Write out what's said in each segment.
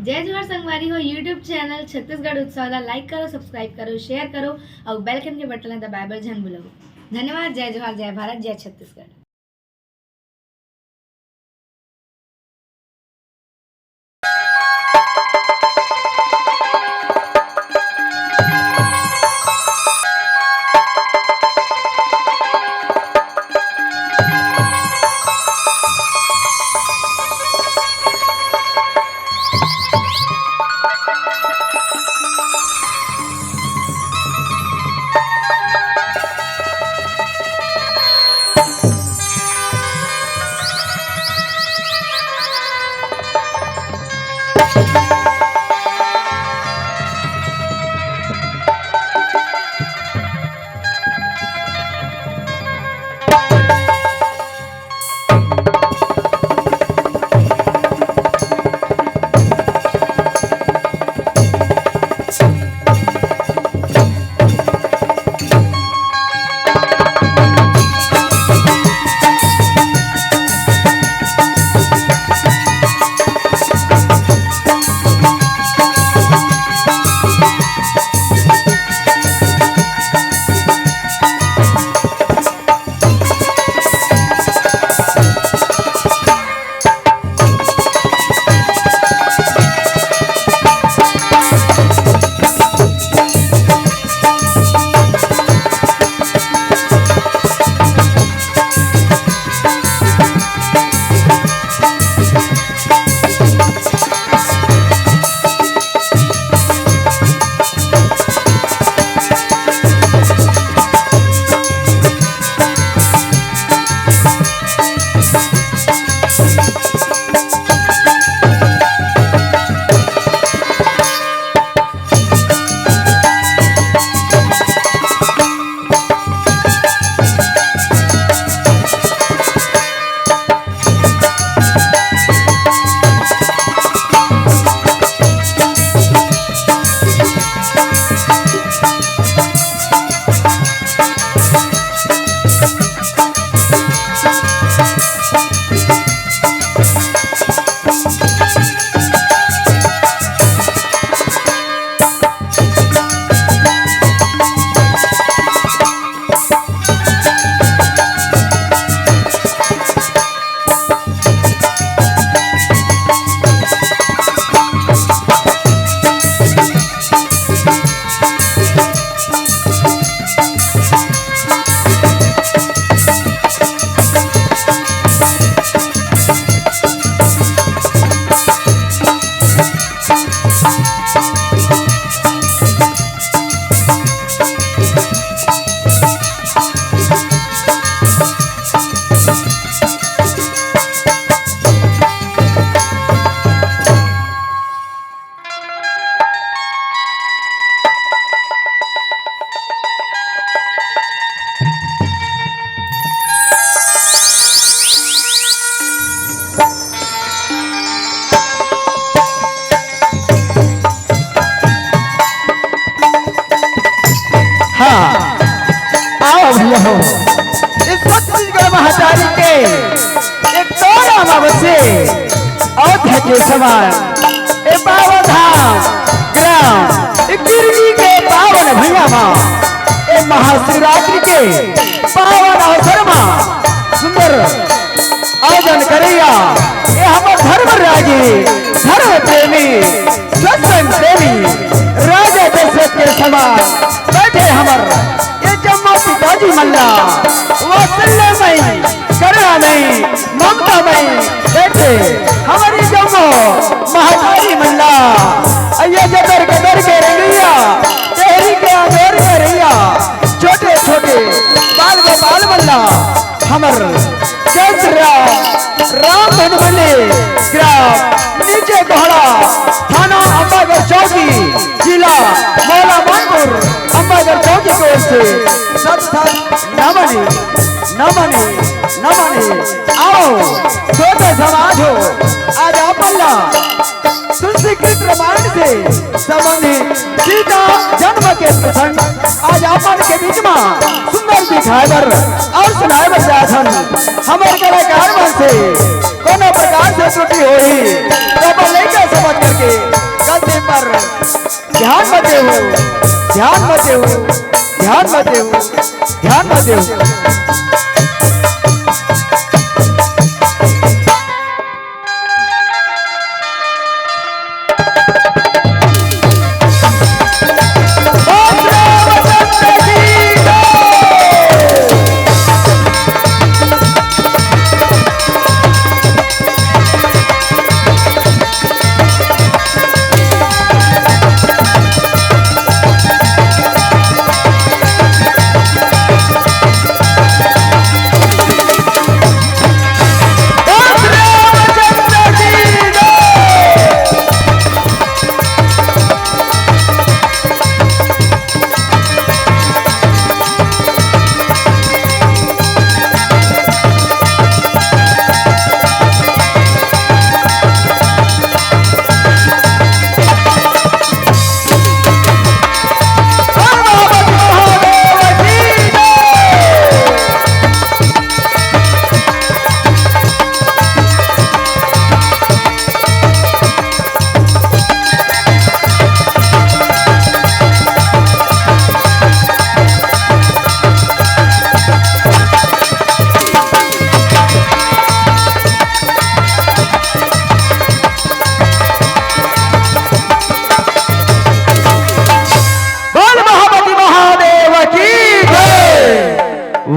जय जोहार संगवारी हो यूट्यूब चैनल छत्तीसगढ़ उत्सव ला लाइक करो, सब्सक्राइब करो, शेयर करो और बेल आइकन के बटन दबाए बर झन भूलो। धन्यवाद। जय जोहार, जय भारत, जय छत्तीसगढ़। हो इस छत्तीसगढ़ महाचारी के एक तोड़ा मावसे औध के समान ए पावन धाम ग्राम एक गिरनी के पावन भैया माँ ए महाशिवरात्रि के पावन अवसर माँ सुंदर आयोजन करैया ए हम धर्म राजी धर्म प्रेमी सत्संग प्रेमी राजा दशरथ के समान बैठे हमर पिताजी मल्ला वात्सल्य में करुणा में ममता में बैठे हमारी जम्मो महातारी मल्ला अय्या जबर कदर के रंगैया तेरी के आदर के रैया छोटे छोटे बाल गोपाल मल्ला हमर जय राम धनवले ग्राम नीचे घोड़ा थाना अंबागढ़ चौकी जिला मौला मानपुर अंबागढ़ चौकी की ओर से नमने नमने नमने आओ छोटे समाज हो आज अपना तुलसी कृत रामायण से संबंधित सीता जन्म के प्रसंग आज अपन के बीच में सुंदर दिखाए और सुनाए जाथन हमारे कलाकार से कोनो प्रकार से त्रुटि होई तो लेकर समझ करके ध्यान मत देव, ध्यान मत देव, ध्यान मत देव, ध्यान मत देव।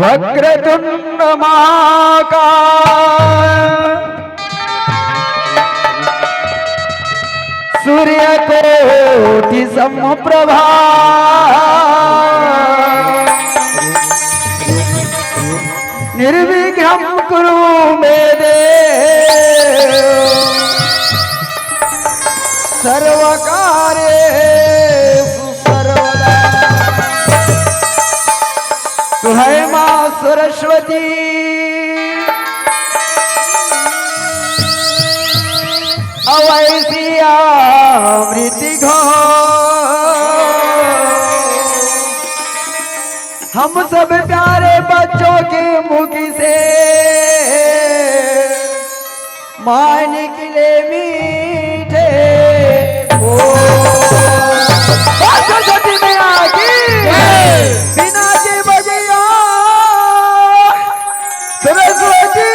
वक्रतुंड महाकाय सूर्यकोटि समप्रभा निर्विघ्नं कुरु मे देव सर्वकार्येषु सर्वदा। तू है माँ सरस्वती अवैसिया अमृति हम सब प्यारे बच्चों के मुख से माँ निकले मीठे ओ सरस्वती मैया की बिना के बजिया सरस्वती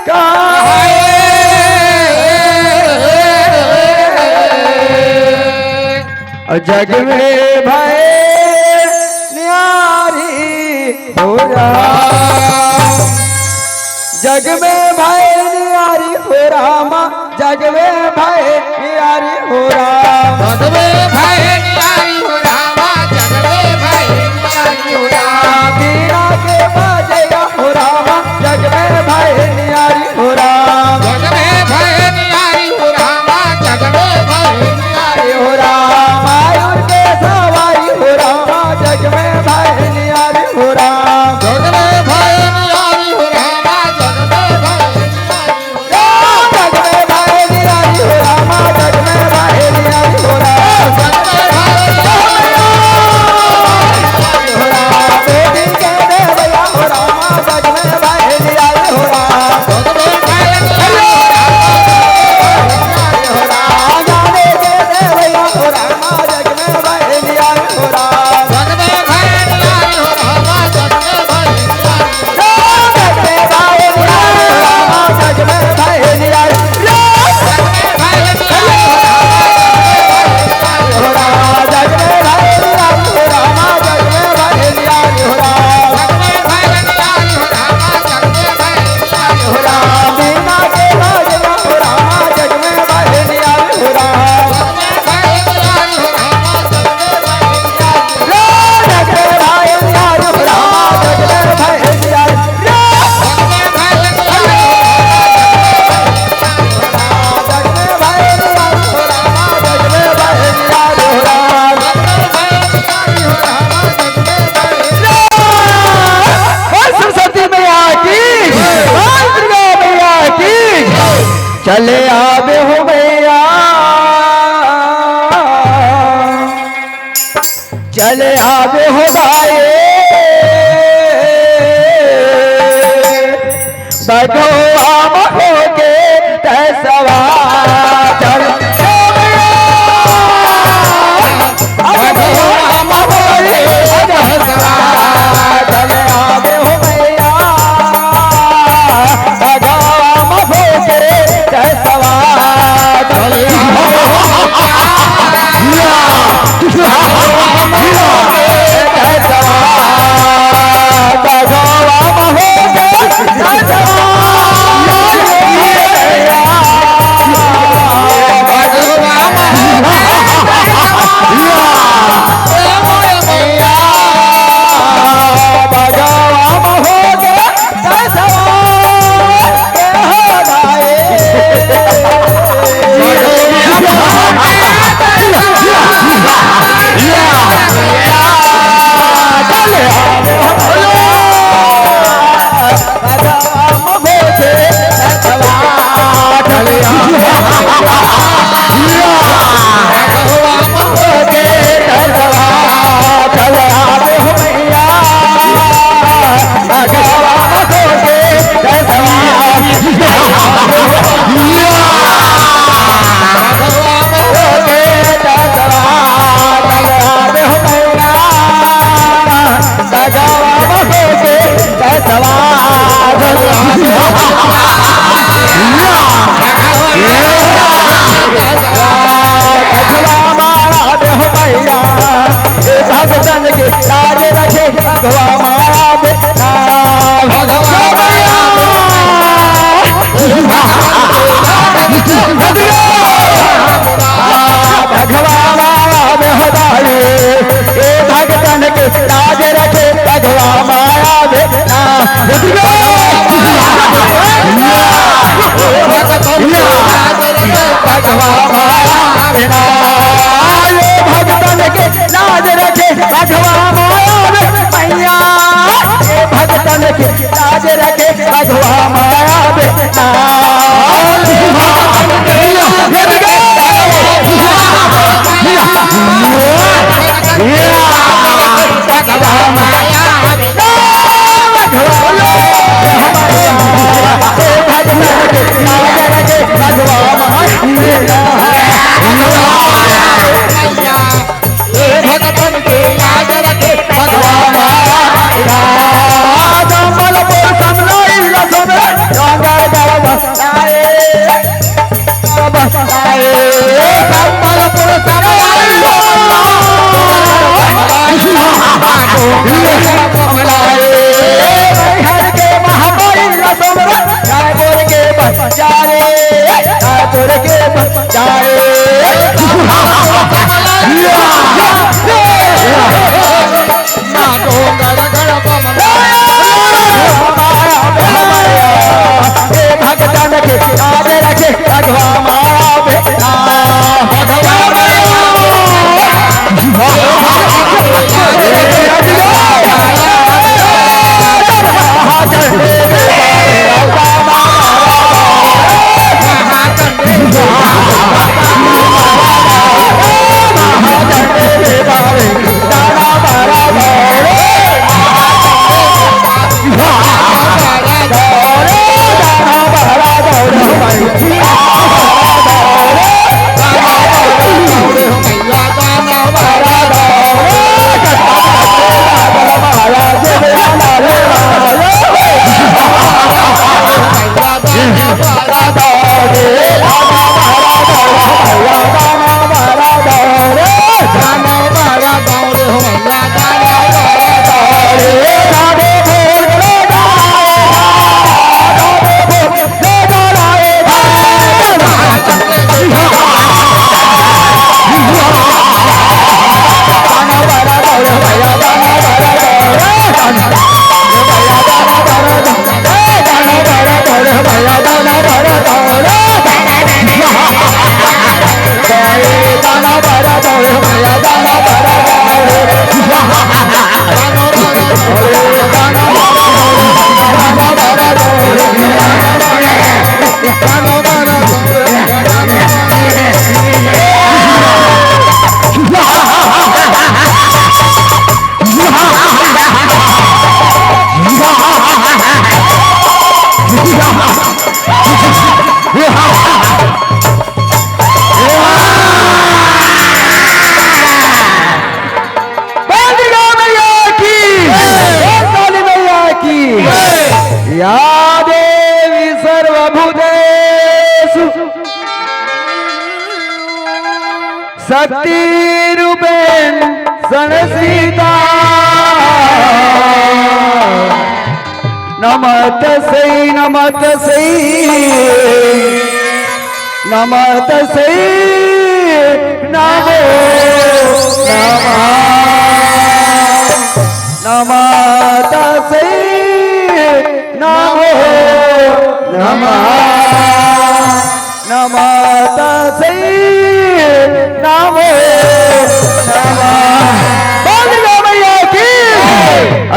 का जग में भय न्यारी हो राम, जग में भय न्यारी हो रामा, जग में भय न्यारी हो राम, जग में भय न्यारी हो रामा, जग में भय न्यारी हो राम। बीना के बजया हो रामा, जग में भय न्यारी हो राम, जग में भय न्यारी हो रामा, जग में भय न्यारी हो राम। आयुर के सवारी हो रामा, जग में भय न्यारी हो राम, जग में भय न्यारी हो रामा, जग में भय न्यारी हो राम। जग में भय न्यारी हो रामा, जग में भय न्यारी हो राम, बेटी के देवया हो रामा, जग में भय न्यारी हो राम, जग में भय न्यारी हो राम। जाने के देवया हो रामा, जग में भय न्यारी हो राम, जग में भय न्यारी हो रामा, जग में भय जग में भय न्यारी हो रामा, जग में भय न्यारी हो रामा, जग में भय न्यारी हो राम, हो राम, बिना के बजया हो रामा, जग में भय न्यारी हो राम, जग में भय न्यारी हो रामा, जग में भय न्यारी सरस्वती मैया की, दुर्गा मैया की, चले आवे हो मैया, चले आवे हो भाई, बधो आम हो के तैसवा चल भगतन के लाज रखे भगवा माया बेटा भगवा माया बेटा भगतन के लाज रखे भगवा माया मैया भगतन के लाज रखे भगवा माया बेटा शक्ति रूपेण संसीता नमत सई नमत सई नमत सई नमो नमत सई नमो नमः नमत सई नमो नमः बोल गो मैया की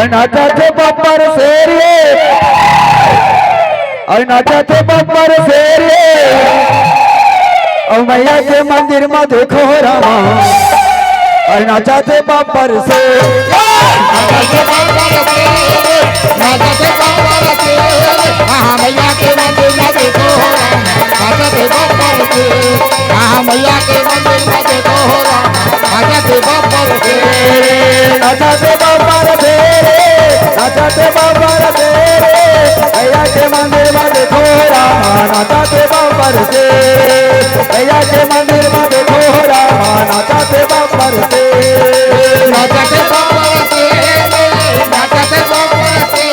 अनाथा थे बब्बर शेरे अनाथा थे बब्बर शेरे और मैया के मंदिर में देखो रामा अनाथा थे बब्बर से मैया के मंदिर में देखो मैया के मंदिर में देखो राजा के बब्बर से राजा के बब्बर से राजा के बब्बर से मैया के मंदिर में देखो रामा राजा के बब्बर से मैया के मंदिर में देखो रामा राजा के बब्बर से राजा के बब्बर से राजा के बब्बर से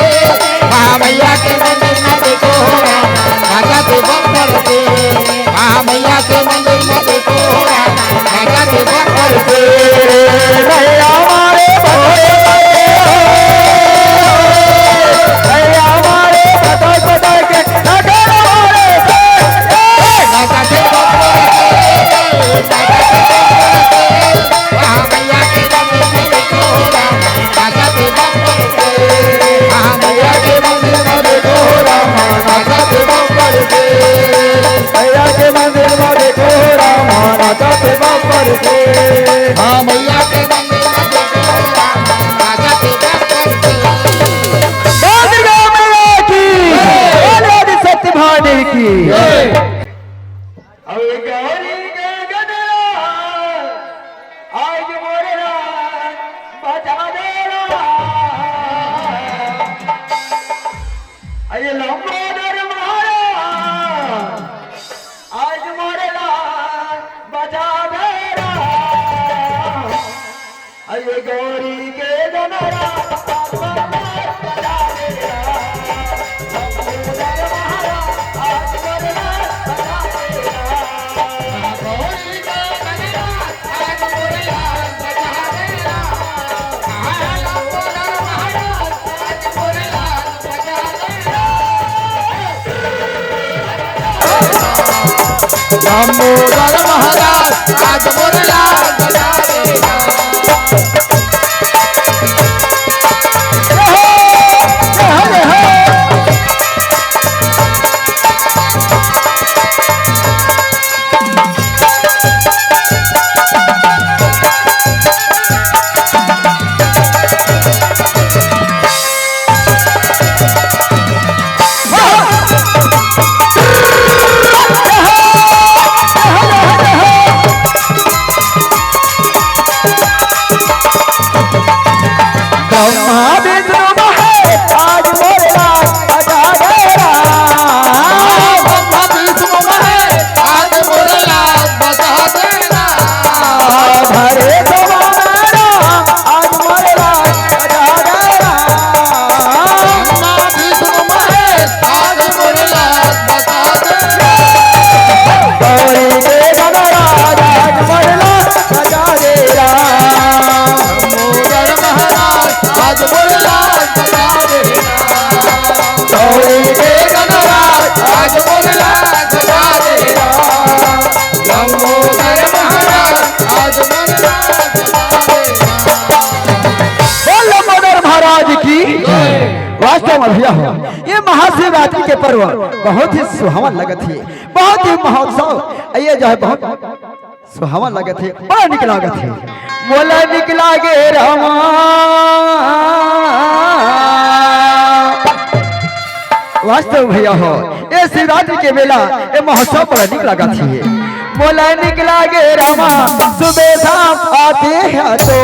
मैया के मंदिर में देखो राजा के की अब गौरी के गदरा आज मोरला बजा देला अरे लंबोदर महाराज आज मोरला बजा देला अरे गौरी के गदरा लंबोदर महाराज आज मोरला बजा देगा वास्तव में भैया हो ये महाशिवरात्रि के पर्व बहुत ही सुहावन लगत है, बहुत ही महोत्सव ये जो है बहुत सुहावन लगत है, बड़ा निक लागत है। मोला निकला गे रामा वास्तव भैया हो ये शिवरात्रि के मेला ये महोत्सव बड़ा निक लागत है। मोला निकला गे रामा सुबह शाम आते हैं तो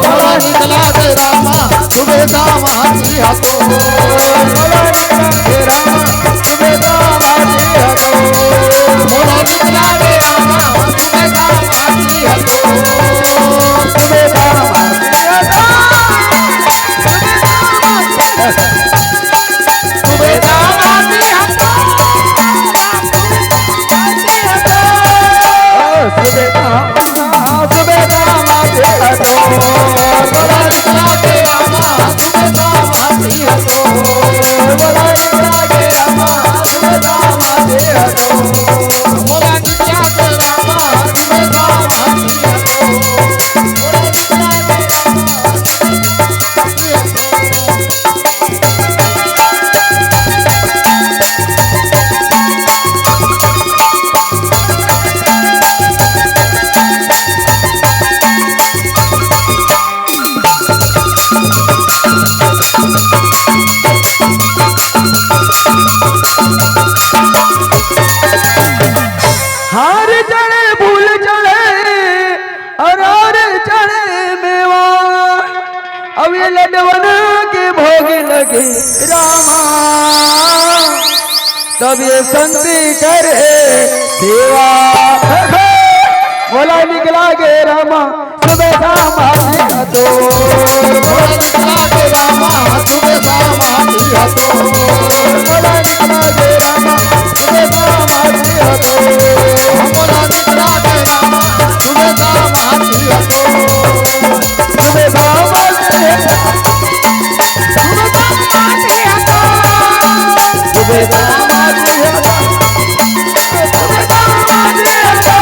मोला निकला गे रामा सुबह शाम आती है तो मोला निकला गे रामा सुबह शाम आते हैं तो मोला निकला गे रामा सुबह शाम आती है तो सुबह शाम आते हैं तो सुबह शाम आती है तो सुबह शाम आते हैं तो मोला निकला गे रामा सुबह शाम आती है तो मोला निकला गे रामा सुबह शाम आते हैं तो मोला निकला गे रामा सुबह शाम आती है तो हार चढ़े भूल चढ़े अरार चढ़े मेवा अब ये लडवन के भोग लगे रामा तब ये संति करे सेवा बोला निकला गे रामा सुबह शाम आती है तो मोला निकला गे रामा सुबह शाम आती है तो बोला निकला गे रामा सुबह शाम आती है तो मोला निकला गे रामा सुबह शाम आती है तो सुबह शाम आती है सुबह शाम आती है मोला निकला गे रामा सुबह शाम आती है तो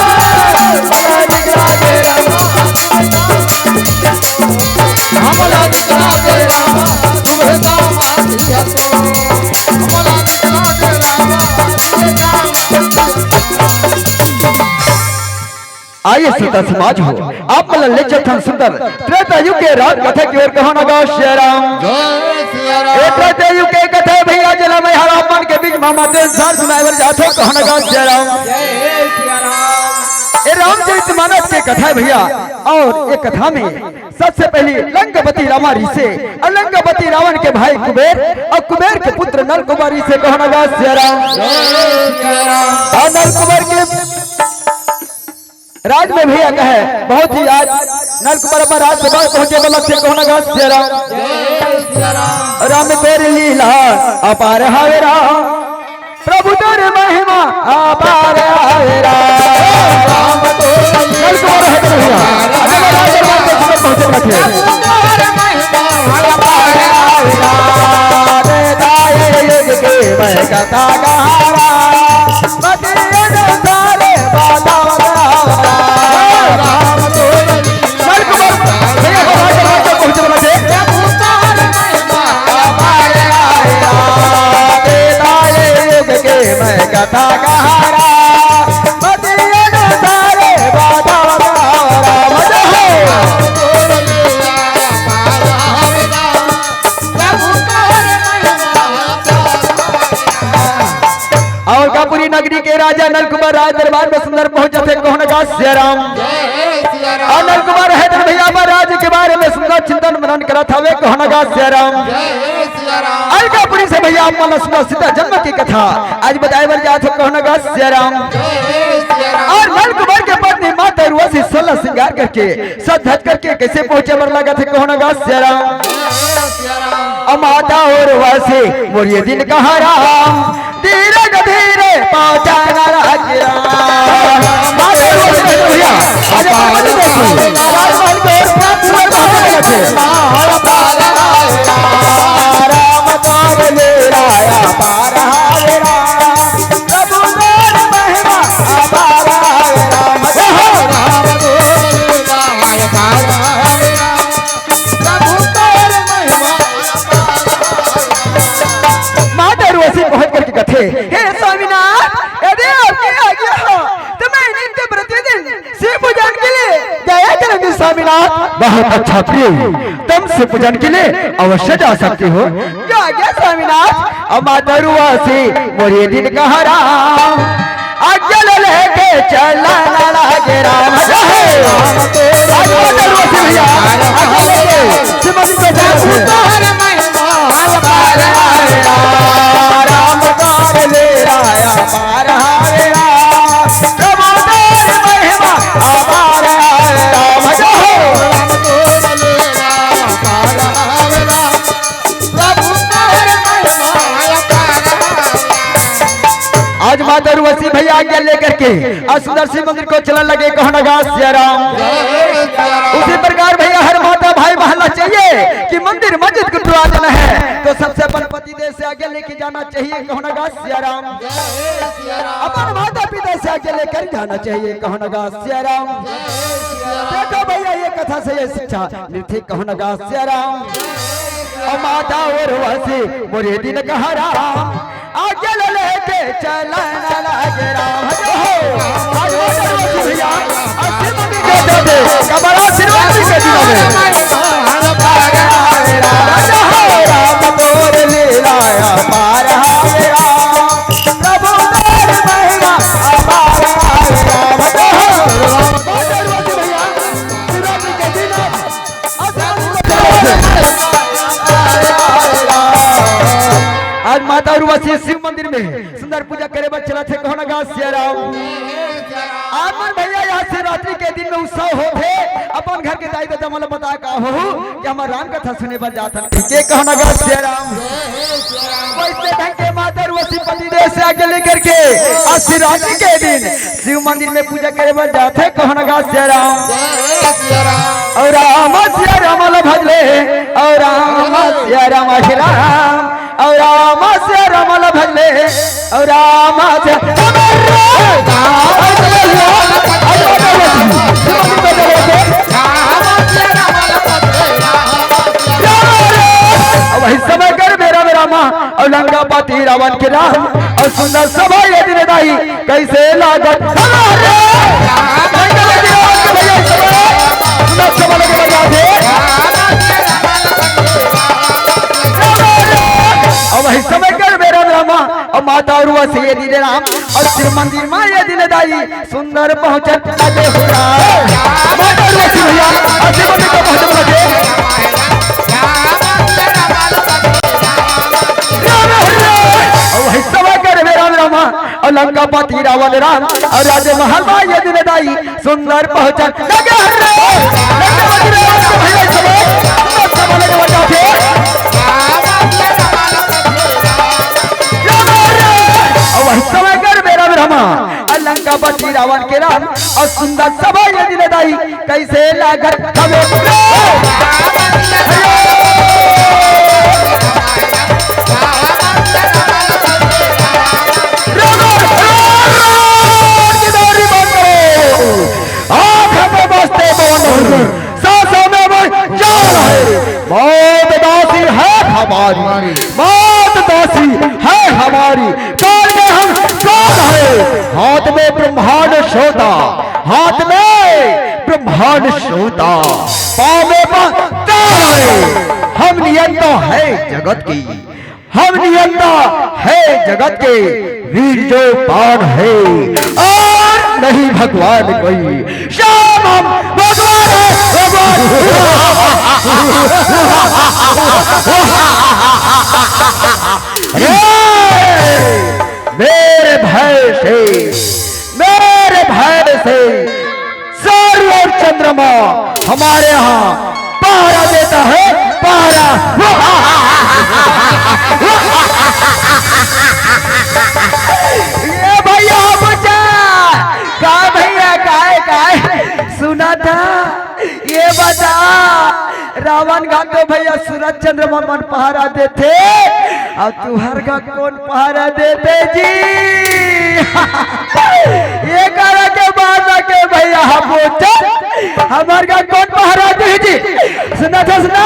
मोला निकला गे रामा सुबह शाम आइए सीता समाज हो आप मतलब ले चथन सुंदर त्रेता युग के राज कथा की ओर कहो ना गौ श्री राम जय सिया राम त्रेता युग के कथा भैया जला में हरा मन के बीच मामा ते सार सुनावर जातो कहना गा जय राम। ये रामचरितमानस के कथा है भैया। और ये कथा में सबसे पहले लंकापति रामारी से और लंकापति रावण के भाई कुबेर और कुबेर के पुत्र नल कुमारी से कहना गा जय राम। और नल कुमार के राज में भैया कहे बहुत ही आज नल कुमार अपना राज के बाद पहुंचे बलक से कहना गा जय राम। राम तेरी लीला अपार है राम, प्रभु तेरी महिमा अपार है राम। नल कुमार है भैया राज दरबार में पहुंचे बैठे युग के मैं कथा गारा कथा कहारा सारे बाधा और कापुरी नगरी के राजा नल कुमार राज दरबार में सुंदर पहुंचे थे कहना गा जय राम। और नल कुमार है भैया राज्य के बारे में सुंदर चिंतन मनन करा था वे कहना गा जय राम। अलकापुरी से भैया आप मन सुना सीता जन्म की कथा आज बताए बर जाते कहना गा जय राम। और नल कुमार के पत्नी माता उर्वशी 16 श्रृंगार करके सज धज करके कैसे पहुंचे बर लगा थे कहना गा जय राम। माता उर्वशी मोरिये दिन कहा राम, धीरे धीरे पहुंचा हे स्वामीनाथ, यदि आपके आज्ञा हो तो मैं नित्य प्रतिदिन शिव पूजन के लिए जाया करूंगी स्वामीनाथ। बहुत अच्छा प्रिय, तुम शिव पूजन के लिए अवश्य जा सकते हो। जो आज्ञा स्वामीनाथ। और माता उर्वशी मोरिये दिन कहा राम, आज्ञा लेके चलना लगे राम। भैया आज माता उर्वशी भैया आज्ञा लेकर के सुंदर शिव मंदिर को चलने लगे कहना गा जय राम। उसी प्रकार भैया हर माता भाई महला चाहिए कि मंदिर मस्जिद को दुआ देना है तो सबसे अपन पति देव से आगे लेके जाना चाहिए कहना गा जय राम। अपन माता पिता से आगे लेकर जाना चाहिए कहना गा जय राम। देखो भैया ये कथा से ये शिक्षा मिलती कहना गा जय राम। और माता उर्वशी मोरिये दिन कहा राम, आगे लेके चलना लगे राम। भैया कबरा श्रीवास के दिनों में राम तोर लीला अपार है राम, प्रभु तेरी महिमा अपार है राम। भैया शिवरात्रि के दिन आज माता उर्वशी शिव मंदिर में सुंदर पूजा करे बर चला थे कहना गा जय राम। आज भैया यहाँ शिवरात्रि के दिन में उत्सव होते अपन घर के दाई दादा मतलब बता का हो कि हमारा राम कथा सुने पर जाता के कहना गा जय राम। वैसे ढंग के माता उर्वशी पति देव से आगे लेकर के आज शिवरात्रि के दिन शिव मंदिर में पूजा करे बर जाते कहना गा जय राम। और राम सिया राम भजले और राम सिया राम राम और राम से रमल भजले और राम से वही समय कर मेरा मेरा माँ और लंकापति रावण के राम और सुंदर सभा ये दिन दाई कैसे लागत वही समय कर मेरा ड्रामा और माता उर्वा से ये दिले राम और श्री मंदिर माँ ये दिले दाई सुंदर पहुँचे लगे हुआ माता उर्वा से भैया और श्री मंदिर को पहुँचे और हिस्सा कर मेरा रामा और लंका पति रावण राम और राजे महल माँ ये दिले दाई सुंदर पहुँचे लगे समय कर मेरा ब्रह्मा लंका पति रावण के राम और सुंदर सभा ये दिले दाई कैसे लागत मौत दासी है हमारी मौत दासी है हमारी काल में हम कौन है हाथ में ब्रह्मांड सोता हाथ में ब्रह्मांड सोता पाँव में तार है हम नियंता है जगत की हम नियंता है जगत के वीर जो पान है और नहीं भगवान कोई श्याम हम भगवान है भगवान मेरे भय से सूर्य और चंद्रमा हमारे यहाँ पहरा देता है पहरा ये भैया बच्चा का भैया काय सुना था ये बता रावण का तो भैया सूरज चंद्रमा मन पहरा देते और तुहर का कौन पहरा देते जी ये करा के बाद के भैया हम हमार का कौन पहरा दे जी सुना था सुना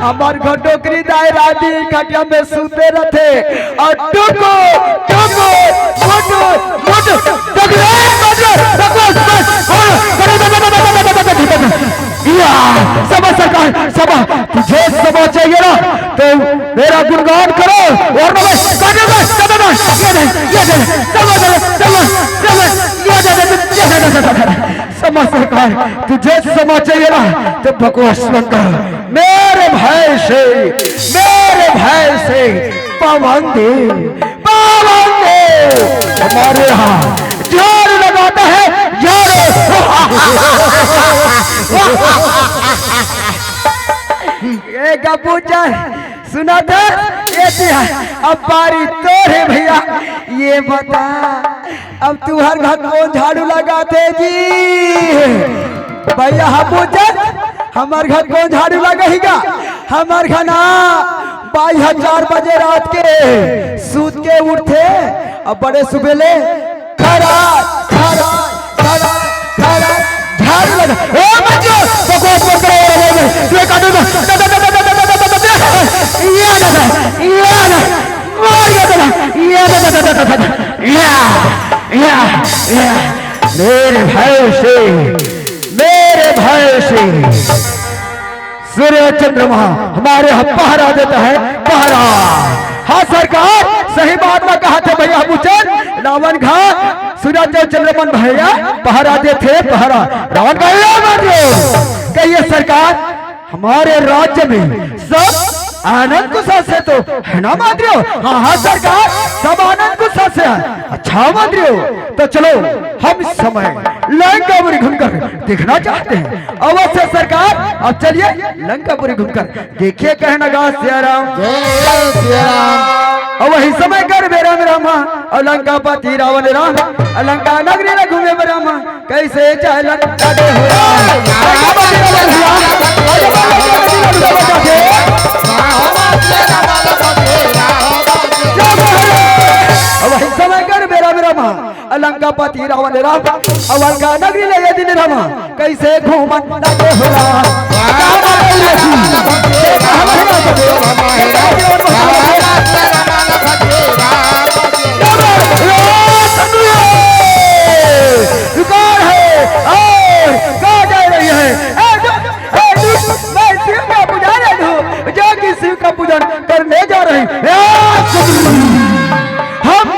हमार घर डोकरी दाए राती खटिया में सूते रहते और टुको टुको मोटो मोटो टुकड़े सभा सरकार सभा तुझे सभा चाहिए ना तो मेरा गुणगान करो और सभा सरकार तुझे सभा चाहिए ना तो बकवास मत करो मेरे भय से पवन दे हमारे यहाँ जोर लगाता है ये कबूतर सुना था ये अब बारी तो है भैया ये बता अब तू हर घर कौन झाड़ू लगाते जी भैया कबूतर हमार घर कौन झाड़ू लगाएगा हमार घर ना 22,000 बजे रात के सूत के उठे अब बड़े सुबेले खड़ा खड़ा खड़ा खड़ा झाड़ू लगा ओ बच्चों बकवास मत करो तू काटो मेरे भय से सूर्य चंद्रमा हमारे यहाँ पहरा देता है पहरा हाँ सरकार सही बात में कहा थे भैया बुचन रावण घाट सूर्य चंद्रमन भैया पहरा देते पहरा रावण का कहिए सरकार हमारे राज्य में सब आनंद कुशल से तो है ना मंत्रियों हाँ हाँ सरकार सब आनंद कुशल से है अच्छा मंत्रियों तो चलो हम इस समय लंकापुरी घूमकर देखना चाहते हैं अवश्य सरकार अब चलिए लंकापुरी घूमकर देखिए कहना गा सिया राम और वही समय कर मेरा रामा और लंकापति रावण राम लंका नगरी में घूमे रामा कैसे चाहे लंका दे वही समय कर मेरा रामा लंकापति रावण राम अवल का नगरी ले दिन रामा कैसे घूमन लगे हो शिव का पूजन करने जा रहे हैं हम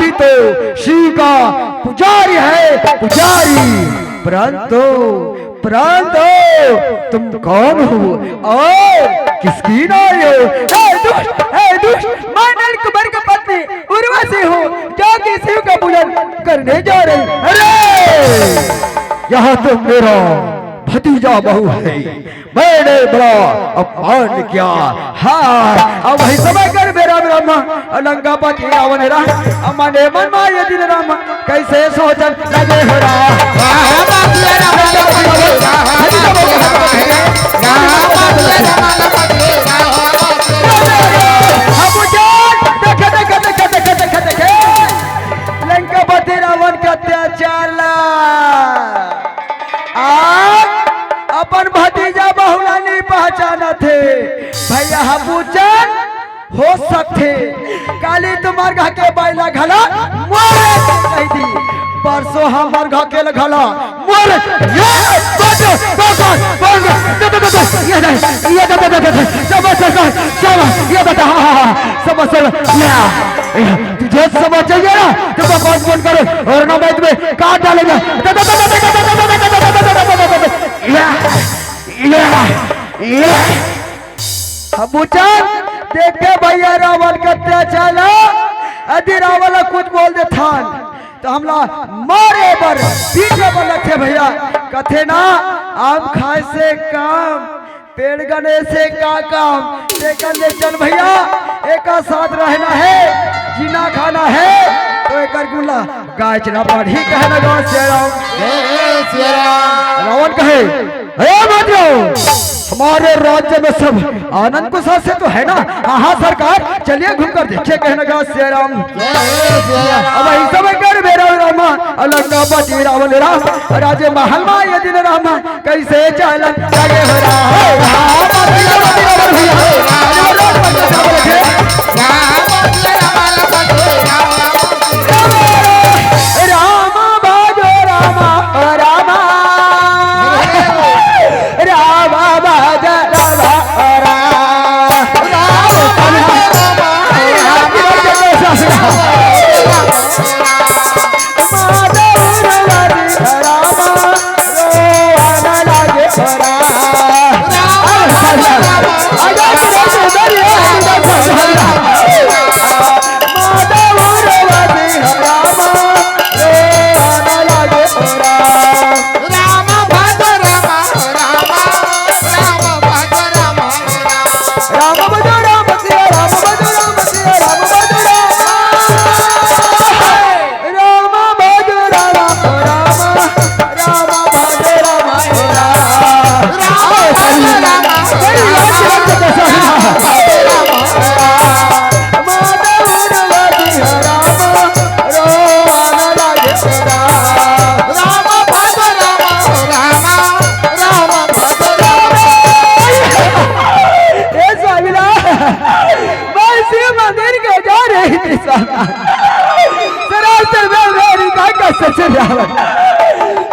पुजारी है, पुजारी। परंतु परंतु तुम कौन हो और किसकी नारी हो? ए दुष्ट, मैं नल कुमार की पत्नी उर्वशी हूँ, जो कि शिव का पूजन करने जा रही। अरे यहाँ तो मेरा भतीजा बहू है, मैंने बड़ा अपमान किया। हाँ अब वही समय कर मेरा ब्रह्मा अलंगा पति रावण रहा, मने मन माय दिन राम कैसे सोचन लगे हो रहा। लंकापति रावण का अत्याचार अपन भतीजा बहुला नहीं पहचाना थे भैया। पूछन हो सकते काली तुम्हार घा के बैला घला मोरे कही थी, परसों हमार घा के घला मोरे तुझे समझ चाहिए ना तो बकवास फोन करो और ना बैठ में काट डालेगा। देखे भैया रावण का अत्याचार, यदि रावण कुछ बोल दे थान तो हमला मारे पर पीछे पर लगे भैया। कथे ना आम खाए से काम, पेड़ गने से का काम, ले चल भैया एक साथ रहना है, जीना खाना है तो एक गुला गाय चना पढ़ी कहना गाँव से रावण कहे हमारे राज्य में सब आनंद को साथ से तो है ना। हाँ सरकार चलिए घूमकर देखिए कहना गाँव से राम। अब ऐसा में कर मेरा रामा अलंकापति रावण राम राजे महल में ये दिन रामा कैसे चलन लगे हो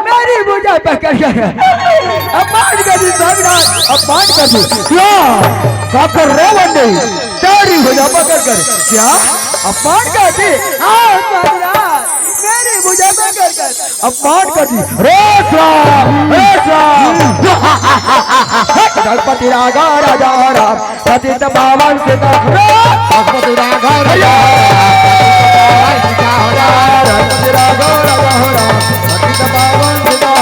मेरी मुझे पकड़ गया। अपमान कर दी स्वामीनाथ, अपमान कर दी क्या काकर रावण ने तेरी भुजा पकड़ कर क्या अपमान कर दी। मेरी भुजा पकड़ कर अपमान कर दी। गणपति रागा राजा राम पतित पावन सीता गणपति रागा राजा गणपति रागा राजा पतित पावन सीता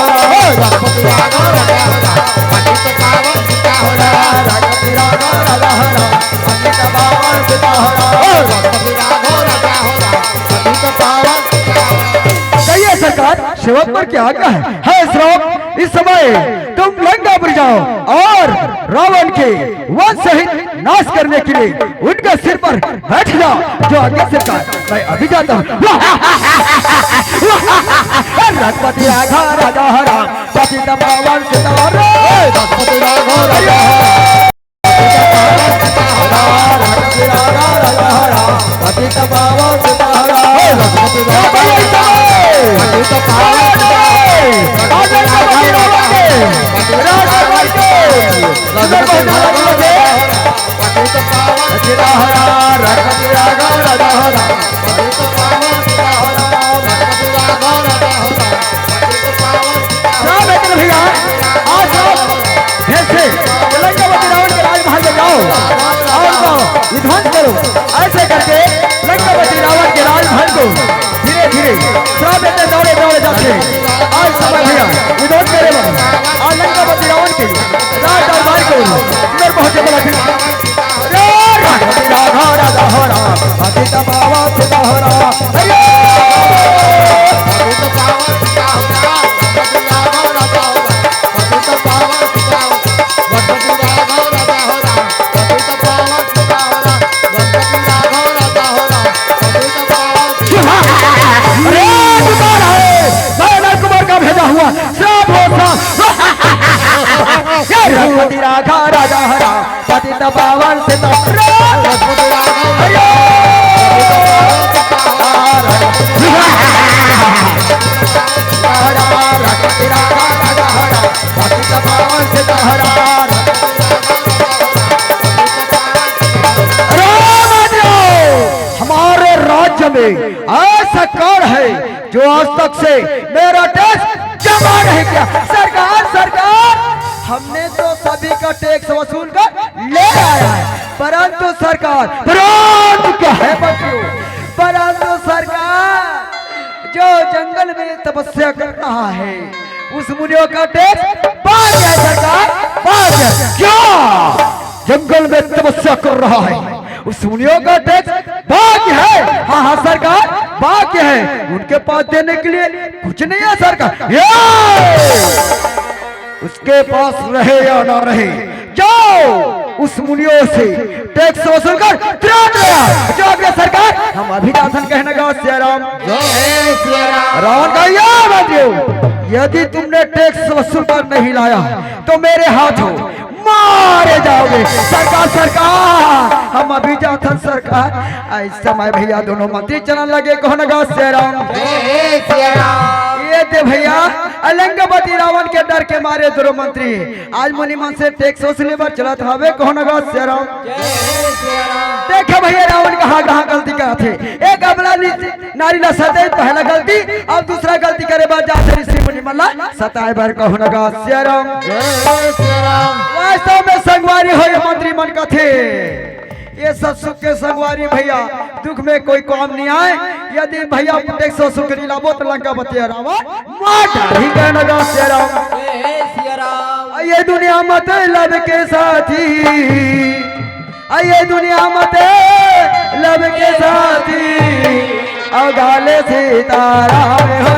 गणपति रागा राजा पतित पावन सीता गणपति रागा राजा पतित पावन सीता गणपति रागा राजा पतित पावन। कहिए सरकार सेवक पर क्या आज्ञा है श्रवक इस समय तुम लंका पर जाओ और रावण के वंश सहित नाश करने के लिए उनके सिर पर बैठ जाओ। जो आज्ञा सरकार मैं अभी जाता हूँ। गणपति राघा राजा राम पतित पावन सीता गणपति राघा राजा पतित पावन सीता गणपति राघा करो। ऐसे करके लंकापति रावण के राजमहल को धीरे धीरे श्राप देते दौड़े दौड़े जाते। आज समय भैया विनोद मेरे बाबा आज लंकापति रावण के राज दरबार को अंदर पहुंचे बोला राधा राधा हो रहा सीता बाबा सीता हो रहा राधा राजा हरा पतित पावन सीता हमारे राज्य में ऐसा कौन है जो आज तक से मेरा टैक्स जमा नहीं किया? सरकार सरकार हमने तो सभी का टैक्स वसूल कर ले आया है, परंतु सरकार परंतु क्या है बच्चों, परंतु सरकार जो जंगल में तपस्या कर रहा है उस मुनियों का टैक्स बाकी है सरकार, बाकी है। क्या जंगल में तपस्या कर रहा है उस मुनियों का टैक्स बाकी है? हाँ हाँ सरकार बाकी है, उनके पास देने के लिए कुछ नहीं है सरकार। उसके पास रहे या ना रहे जाओ उस मुनियों से टैक्स वसूल कर तुरंत जो अभी सरकार हम अभिजातन कहने का सियाराम रावण का यह मंत्रियों यदि तुमने टैक्स वसूल कर नहीं लाया तो मेरे हाथों मारे जाओगे सरकार सरकार हम अभिजातन सरकार। इस समय भैया दोनों मंत्री चलने लगे कहने का सियाराम ये थे भैया लंकापति रावण के डर के मारे दोनों मंत्री आज मुनिमन से टैक्स वसूली पर चला था वे कहने का सियाराम। देखा भैया रावण कहाँ गलती करा थे, एक अबला नारी ला सताए पहला गलती और दूसरा गलती करे बाद जाते ऋषि मुनि मल्ला सताए बार कहने का सियाराम। वास्तव में संगवारी हो मंत्री मन का थे ये सब सुख के संगवारी भैया दुख में कोई काम नहीं आए। यदि भैया टैक्स वसूल कर लाबो तो लंकापति रावण मार ही कहने का सियाराम। ये दुनिया मतलब के साथी आइए दुनिया मत लब के साथी अगाले सीताराम हो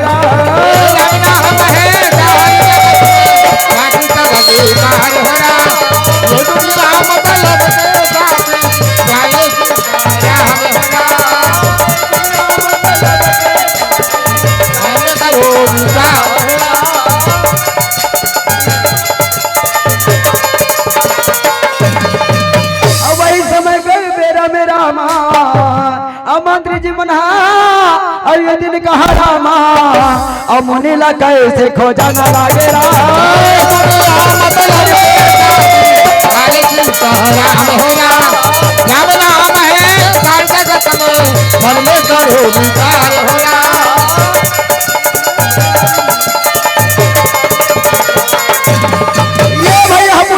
मंत्री जी मना और ये दिन कहा रामा और मुनीला कैसे खोजा ना लागे ये भैया हम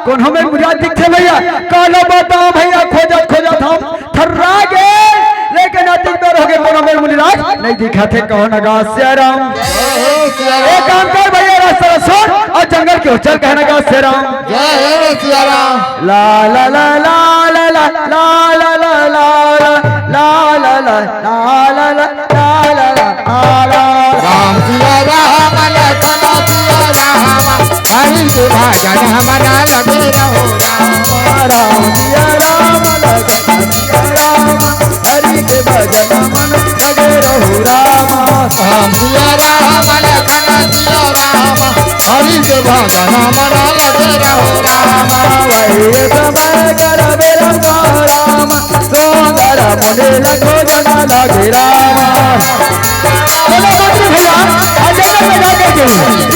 कौन हमें मुझा दिखे भैया कालो बताओ भैया खोजत खोजत हम थर्रा गए लेकिन अति देर हो गए कौन हमें मुनिराज नहीं दिखा थे कौन गा सियाराम। एक काम कर भैया रास्ता छोड़ और जंगल के चल कहना गा सियाराम। ला ला ला ला ला ला ला ला ला ला ला ला ला ला ला ला राम सिया राम लखन सिया राम हरि के भजन हमारा लगे रहो राम सिया राम लखन सिया राम हरि के भजन मन लगे रहो राम सिया राम लखन सिया राम हरि के भजन हमारा लगे रहो वही समय कर बेरंगा राम सुंदर मुनि लखो जना लगे राम। चलो मंत्री भैया अजय में जाके के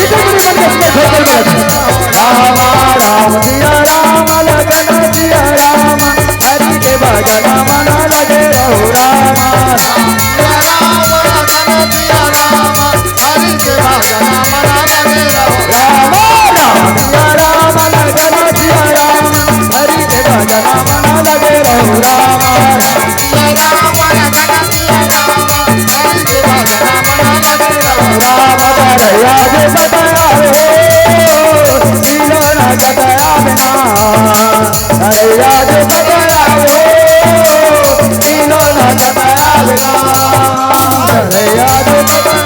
इधर मुनि मन के ठोकर में राम सिया राम लखन सिया राम हरि के भजन मन लगे रहो राम। हरि के भजन हमारा लगे रहो राम सिया राम लखन सिया राम हरि के भजन मन लगे धरैया जो बदला हो तीनों ननद आवेला धरैया जो बदला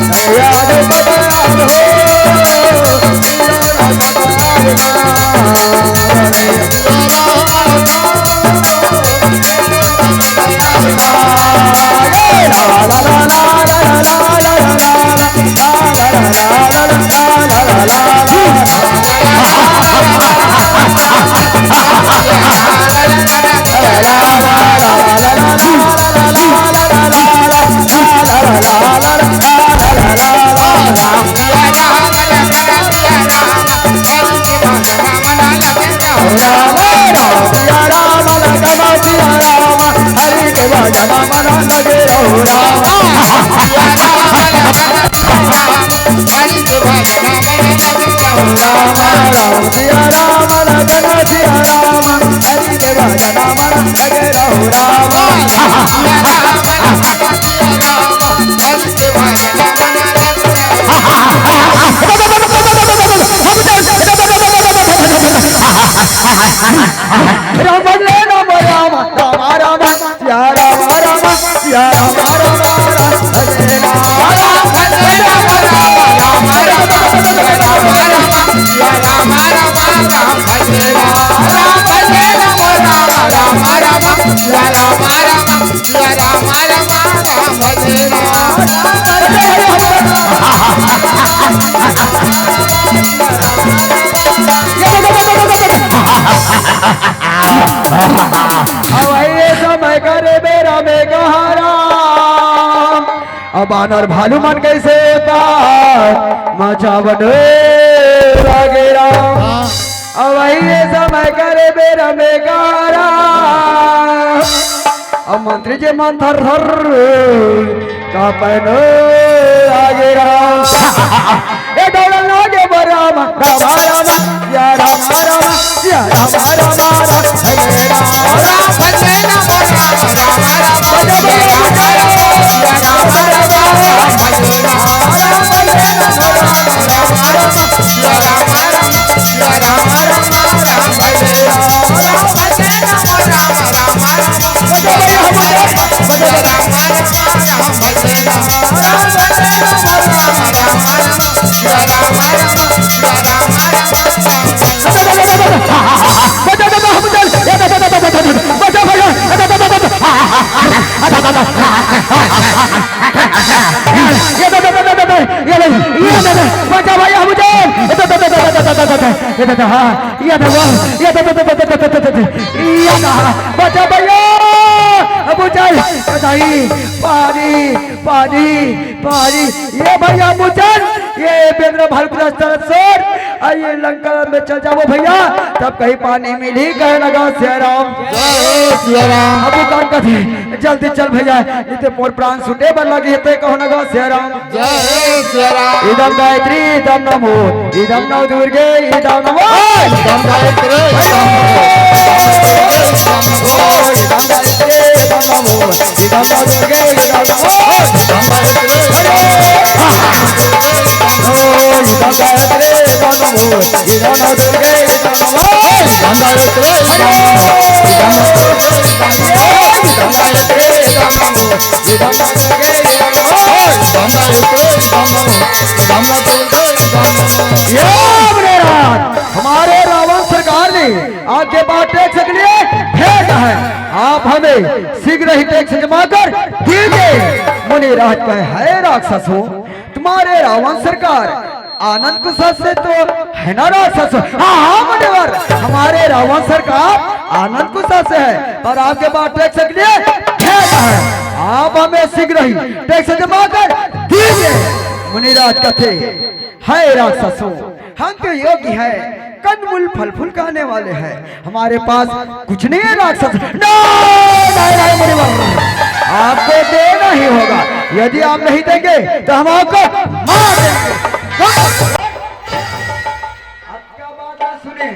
धरैया जो बदला हो तीनों ननद बानर भालू मन कैसे होता मचावन रागेरा अब वही समय करे बेरा में गारा अब मंत्री जी मन थर थर का पहन रागेरा ए दौड़न लागे बरामा रामा रामा या रामा रामा या रामा रामा पानी पानी पानी ये भैया मुचन ये बेंद्र भालपुर आइए लंका में चल जाओ भैया तब कहीं पानी मिली कहे लगा सियाराम सियाराम अब काम का थी जल्दी चल भैया इतने मोर प्राण सुटे बन लगी तो कहो लगा सियाराम जय सियाराम इदम गायत्री इदम नमो इदम नव दुर्गे इदम नमो इदम गायत्री इदम गायत्री इदम नमो इदम नव दुर्गे इदम नमो इदम गायत्री इदम गायत्री इदम नमो इदम नव दुर्गे इदम नमो इदम गायत्री इदम गायत्री इदम नमो इदम नव दुर्गे इदम नमो इदम गायत्री इदम नमो हमारे रावण सरकार ने आगे बात टैक्स के लिए भेजा है आप हमें शीघ्र ही टैक्स जमा कर दीजिए मुनि राज कहे है राक्षस हो तुम्हारे रावण सरकार आनंद कुशल से तो है ना राक्षस हाँ मुनिवर हमारे रावण सरकार आनंद कुशल से है पर आपके पास टैक्स के लिए भेजा है आप हमें शीघ्र ही टैक्स जमा कर दीजिए मुनिराज कहते है राक्षसों हम तो योगी है कंदमूल फल फूल खाने वाले हैं हमारे पास कुछ नहीं है राक्षस नहीं मुनिवर आपको देना ही होगा यदि आप नहीं देंगे तो हम आपको मार देंगे आपका बात सुने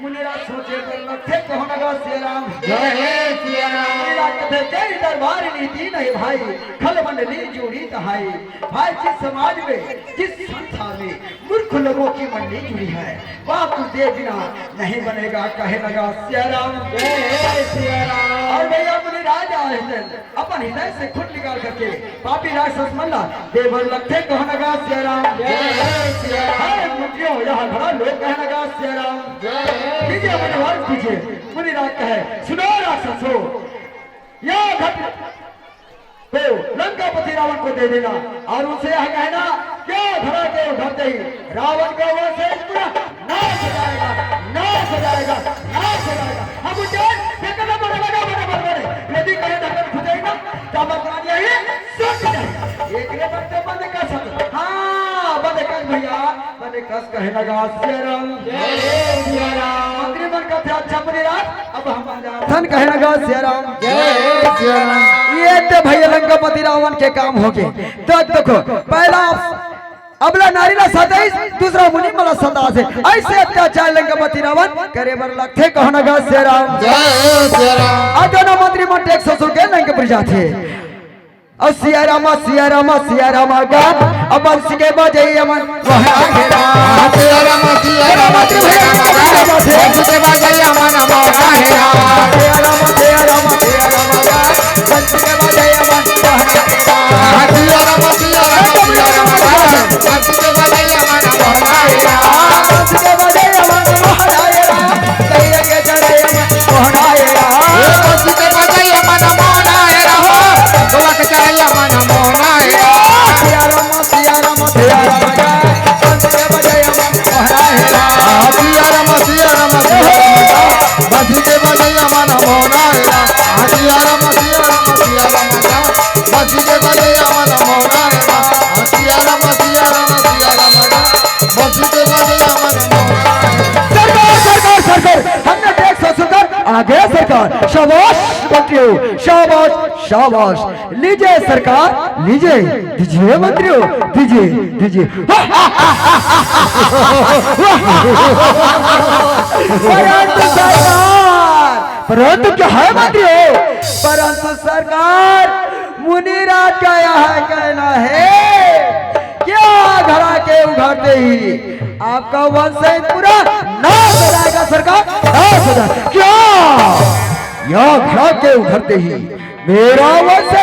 मुनिराज सोचे कर लगे कहो ना श्री राम जय सियाराम थे कई दरबार नीति नहीं भाई, खल मंडली जुड़ी तहाई। भाई जिस समाज में, जिस संस्था में मूर्ख लोगों की मंडली जुड़ी है, बाप दे बिना नहीं बनेगा, कहे लगा सिया राम जय सिया राम। और भैया अपने राजा अपन हृदय से खुद निकाल करके पापी राक्षस मल्ला देवर लगते कहने लगा सिया राम जय सिया राम। मुझे यहाँ खड़ा लोग कहने लगा सिया राम जय। लीजिए अपने वर्ष कीजिए, मुनि राज कहे सुनो राक्षसो, यह घट तो लंकापति रावण को दे देना और उसे यह कहना क्या धरा के उठते ही रावण का वह से पूरा नाश हो जाएगा, नाश हो जाएगा, नाश हो जाएगा। हम उसे फेंकना पड़ेगा, बड़े यदि कहे धक्का खुदेगा चमत्कार यही सुन जाएगा। एक ने बंदे बंद कर सकते, हाँ बंद कर भैया, बंद कस कहे लगा सिया राम जय सिया राम। मंत्री बन का थे अच्छा परिराज, अब हम धन कहे लगा सिया राम जय सिया राम। ये तो भैया लंकापति रावण के काम हो गए। तो देखो पहला अबला नारी ना 27, दूसरा मुनि मला 27 ऐसे अत्याचार लंकापति रावण करे बर लगते कहना गा सिया राम जय सिया राम। दोनों मंत्री मंत्री 100 के लंकापुर जाते और सिया रामा सिया रामा सिया रामा गा अब बंसी के बजे अमन वहां घेरा सिया रामा मंत्री भैया बंसी के बजे अमन वहां घेरा सिया रामा सिया रामा सिया रामा गा बंसी के बजे अमन वहां घेरा सिया रामा सिया रामा सिया रामा गा बंसी के बजे अमन वहां घेरा बंसी के बजे अमन वहां घेरा कहिए के चढ़े अमन वहां घेरा बंसी के बजे अमन वहां घेरा गोवा के चढ़े अमन वहां घेरा सिया रामा सिया रामा सिया रामा गा बंसी के बजे अमन वहां घेरा सिया रामा सिया रामा सिया रामा गा बंसी के बजे अमन वहां घेरा सिया रामा सिया रामा सिया रामा गा बंसी के बजे अमन वहां घेरा सिया रामा सिया रामा सिया रामा गा बंसी के बजे अमन सरकार सरकार सरकार हमने देख सुनकर आगे सरकार शाबाश मंत्रियों शाबाश शाबाश लीजिए सरकार लीजिए दीजिए मंत्रियों दीजिए दीजिए परंतु क्या है मंत्रियों परंतु सरकार मुनिराज का यह कहना है क्या घड़ा के उघाड़ते ही आपका वंश पूरा नाश हो जाएगा सरकार नाश हो जाएगा क्या यह घड़ा के उघाड़ते ही मेरा वंश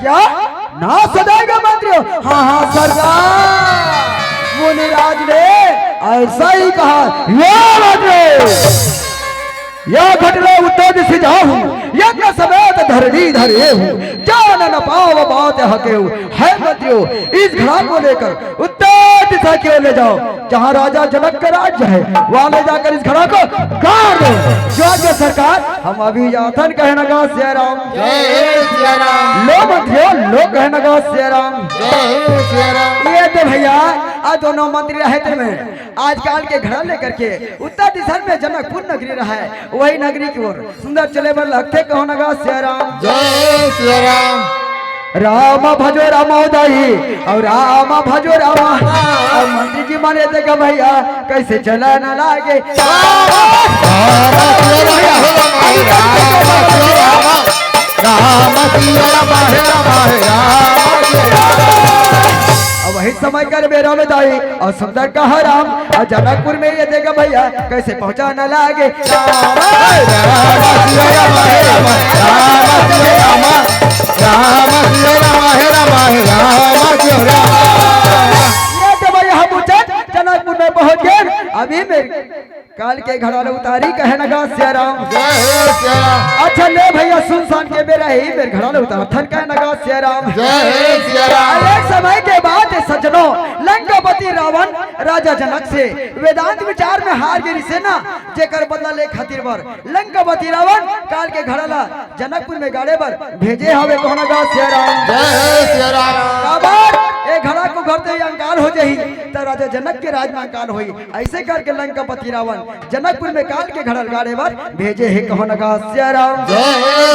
क्या नाश हो जाएगा मंत्रियों हाँ हाँ सरकार मुनिराज ने ऐसा ही कहा या मंत्रियों यह घटना उत्तर दिशा जाऊं यज्ञ समेत धरणी धरे हूँ जान न पाओ बात हके है मंत्रियों इस घड़ा को लेकर उत्तर दिशा की ओर ले जाओ जहाँ राजा जनक का राज्य है वहाँ ले जाकर इस घड़ा को गाड़ दो जो सरकार हम अभी याथन कहना गा सिया राम जय सिया राम लो मंत्रियों लो कहना गा सिया राम जय सिया राम। ये तो भैया आज दोनों मंत्री रहे में आजकल के घड़ा लेकर के उत्तर दिशा में जनकपुर नगरी रहा है वही नगरी की ओर सुंदर चले बर लगते कहो नगा सिया राम जय सिया राम। राम भजो रामोदयी और राम भजो रामा और मंत्री जी माने देगा भैया कैसे चला न लागे वही समय कर मेरा में दाई और सुंदर कहा राम और जनकपुर में ये देगा भैया कैसे पहुंचा न लागे जनकपुर में पहुंच गए अभी मेरे काल के घड़ा उतारी कहे नगा सिया राम अच्छा ले भैया सुनसान के बेरा ही मेरे घड़ा उतार थन कहे नगा सिया राम जय सिया राम। एक समय के बाद सज्जनों लंकापति रावण राजा जनक से वेदांत विचार में हार गिरी सेना जेकर बदला ले खातिर बर लंकापति रावण काल के घड़ा जनकपुर में गाड़े बर भेजे हवे कहो नगा सिया राम जय सिया राम। एक घड़ा को घर से अंकाल हो जाही तो राजा जनक के राज में अंकाल होई ऐसे करके लंकापति रावण जनकपुर में काल के घड़ा गाड़े बार भेजे है कहो नगा सिया राम जय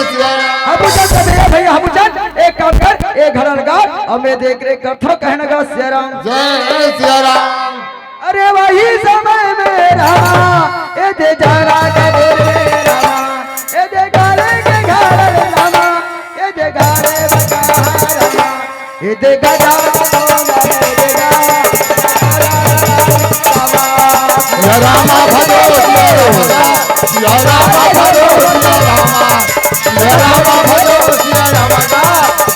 सिया राम। अब चल भैया हम चल एक काम कर एक घड़ा लगा और मैं देख रेख करथो कहे नगा सिया राम जय सिया राम। अरे वही समय मेरा ए दे जरा का दे रामा ए दे गाले के घर रामा ये देखा रामा भजो सिया रामा, सिया रामा भजो सिया रामा, सिया रामा भजो सिया रामा,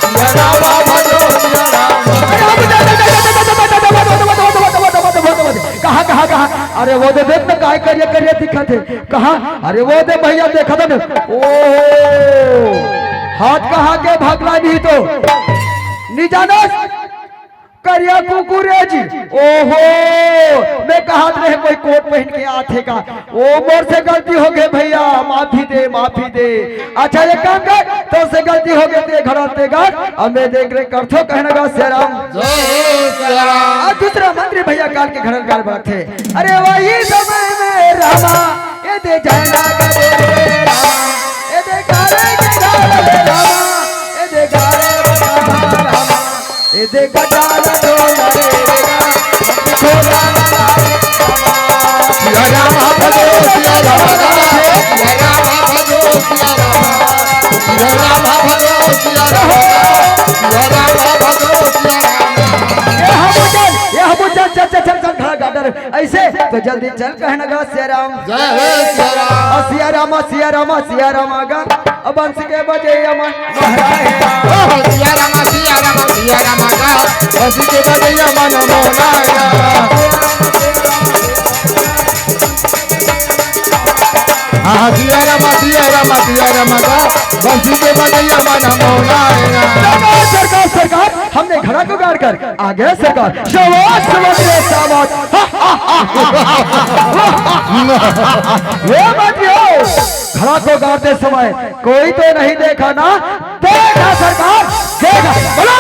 सिया रामा भजो सिया रामा। कहा कहा कहा अरे वो दे देख ना काय करिए करिए दिखा थे कहा अरे वो दे भैया देखा था ना ओ हाथ कहा के भागला नहीं तो निजानस करिया कुकुरे जी ओहो मैं कहा रहे कोई कोट पहन के आते का ओ मोर से गलती हो गई भैया माफी दे माफी दे। अच्छा ये काम कर तो से गलती हो गई ते घड़ा ते गाड़ अब मैं देख रहे करथो कहना गा श्रीराम जय सिया राम। और दूसरा मंत्री भैया काल के घर गाल बात थे अरे वही समय में रामा ये दे जाना का बोले रामा ये दे गाले के गाले रामा ये दे गाले रामा ये दे गजाला डोला रे छोड़ा सिया रामा भजो सिया रामा, सिया रामा भजो सिया रामा, सिया रामा भजो सिया रामा, सिया रामा भजो सिया रामा। ये हम चल चल चल चल चल खड़ा गाडर ऐसे तो जल्दी चल कहना गा श्रीराम जय सिया राम। सिया रामा सिया रामा सिया रामा गा अब बंस के बजे अमन महाराज सिया रामा सिया रामा सिया रामा गा, हंसी के बजैया मन मोनाया। हाँ सिया रामा सिया रामा सिया रामा गा, हंसी के बजैया मन मोनाया। सरकार सरकार हमने घड़ा को गाड़ कर आ गया सरकार शाबाश शाबाश शाबाश ये मत हो घड़ा को गाड़ते समय कोई तो नहीं देखा ना देखा सरकार देखा बोलो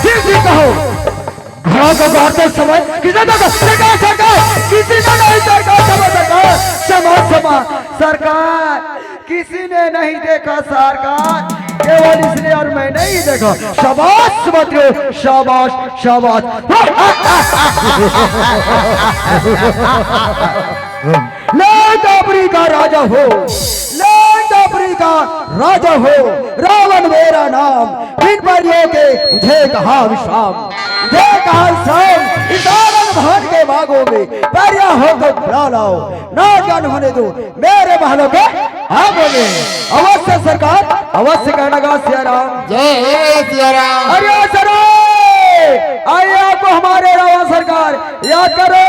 ठीक ठीक कहो घड़ा को गाड़ते समय किसी ने सरकार सरकार किसी ने नहीं देखा सरकार क्षमा क्षमा सरकार किसी ने नहीं देखा सरकार केवल इसलिए और मैं नहीं देखा शाबाश बतियो शाबाश शाबाश लंकापुरी का राजा हो लंकापुरी का राजा हो रावण मेरा नाम इन परियों के मुझे कहा विश्राम मुझे कहा विश्राम इस आनंद भवन के बागों में परिया हो तो बुला लाओ ना जान होने दो मेरे महलों के आगों में अवश्य सरकार अवश्य कहना गा सिया राम जय सिया राम। अरे सर आइए आपको हमारे रावण सरकार याद करो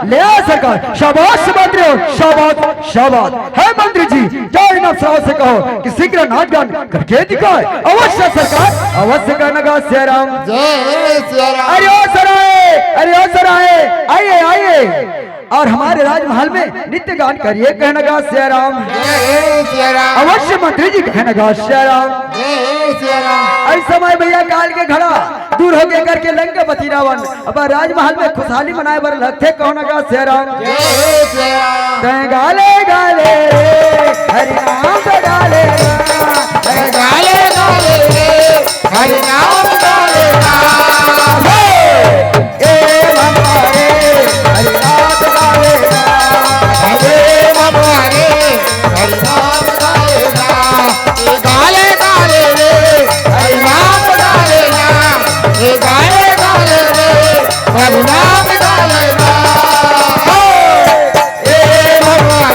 ले आ सरकार शाबाश मंत्री शाबाश शाबाश है मंत्री जी जाओ इन अफसरों से कहो कि शीघ्र नाचगान करके दिखाए अवश्य सरकार अवश्य कहना गा सिया राम जय सिया राम। अरे ओ सराय आइए आइए और हमारे राजमहल में नित्य गान करिए कहना गा सिया राम जय सिया राम। अवश्य मंत्री जी कहना गा सिया राम जय सिया राम। इस समय भैया काल के घड़ा दूर होके करके लंकापति रावण अब राजमहल में खुशहाली मनाए बर लगते कहना गा सिया राम जय सिया राम। गाले गाले हरि नाम से गाले गाले गाले रे हरि नाम गाले ए हमारे हरिनाथ गाले हरे हमारे हरि नाम गाले गाले गाले रे हरि नाम गाले गाले गाले रे हरि नाम गाले ए भगवान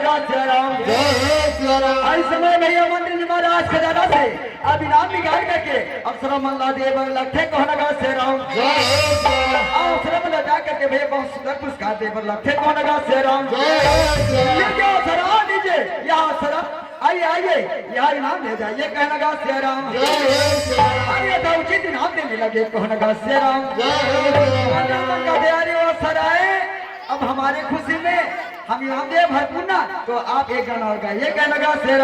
लगा श्री राम। इस समय भैया मंत्री जी महाराज खजाना से अब इनाम निकाल करके अफसर मल्ला देव लखे को लगा श्री राम। अफसर मल्ला जा करके भैया बहुत सुंदर पुरस्कार देव लखे को लगा श्री राम। सरा दीजिए यहाँ सरा आइए आइए यहाँ इनाम ले जाइए कहने लगा श्री राम। आइए तो उचित इनाम देने लगे कहने लगा श्री राम। तैयारी वो सराए अब हमारे खुशी में हम इनाम दे भरपूर ना तो आप एक गाना और गाइए कहने लगा श्री राम।